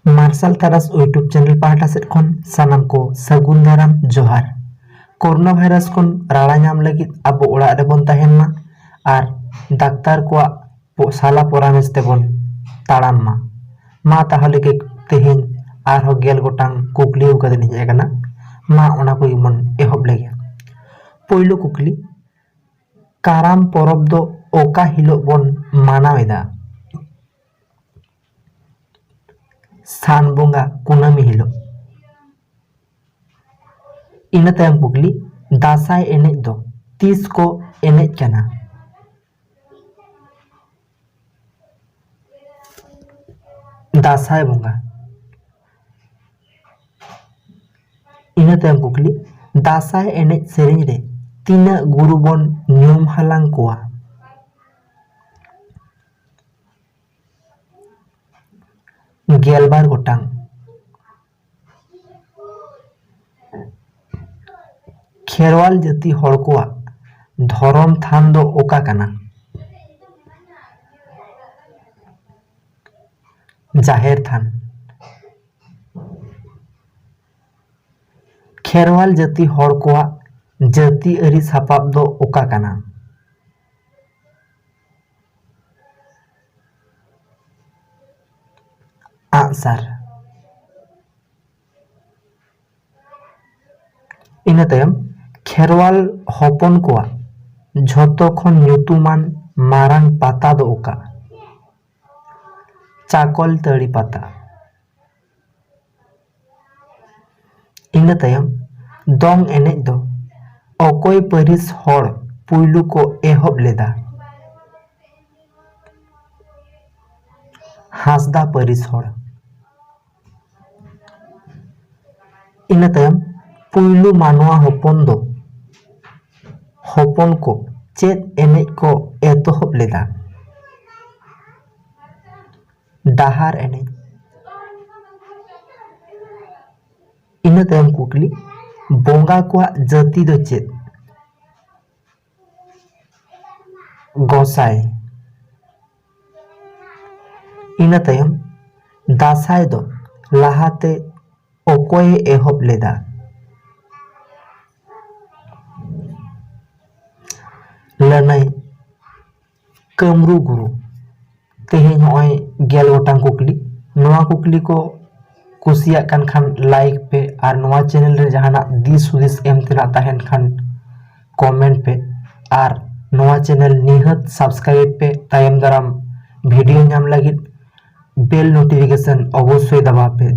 Martial तारास YouTube channel पाहटा set खन सानाम को सगुन दाराम जोहार। कोरोना भाइरस खन राड़ा नाम लगी अब ओड़ा रे बन तहेन और डाक्तार को साला परामर्श तेबन ताड़ाम मा ताहले के तेहेन आर हो गेल गोटांग कुकली उकदिन हेजना मा ओना को इमन एहब लेगे। पहिलो कुकली काराम परब दो ओका हिलो बन मानावेदा। सान बोंगा कुनामी हिलो। इना तायम कुकली दासाय एनेज दो तीस को एनेज कना। दासाय बोंगा। इना तायम कुकली दासाय एनेज सेरेंज रे तीना गुरु बन नियम हालांग कोआ। गेलबार गोटांग। खेरवाल जाति हड़ कोआ धरम थान दो ओका कना। जाहेर थान। खेरवाल जाति हड़ कोआ जाति अरी सापाब दो ओका कना। आंसर। इना तायम खेरवाल हपन कोआ झोतो खन न्यूतुमान मारांग पाता दो ओका। चाकल तड़ी पाता। इना तायम दोंग एनेज दो अकोय परिस हड़ पुइलु को एहब लेदा। हासदा परिस हड़। इना तायम पुइलु मानवा हपन दो हपन को चेत एनेज को एतोहब लेदा। डाहार एनेज। इना तायम कुकली बोंगा को जाति दो चेत। गोसाई। इना तायम दासाय दो लाहाते ओकोय एहब लेदा। लनाई कमरू गुरु। तेहेन होय गेल गोटांग कुकली नोआ कुकली को कुसिया कान खान लाइक पे और नोआ चैनल रे जहाना दिस हुदिस एम तेना ताहेन खान कमेंट पे और नोआ चैनल निहत सब्सक्राइब पे तायम दाराम वीडियो नाम लगी बेल नोटिफिकेशन अवश्य दबा पे।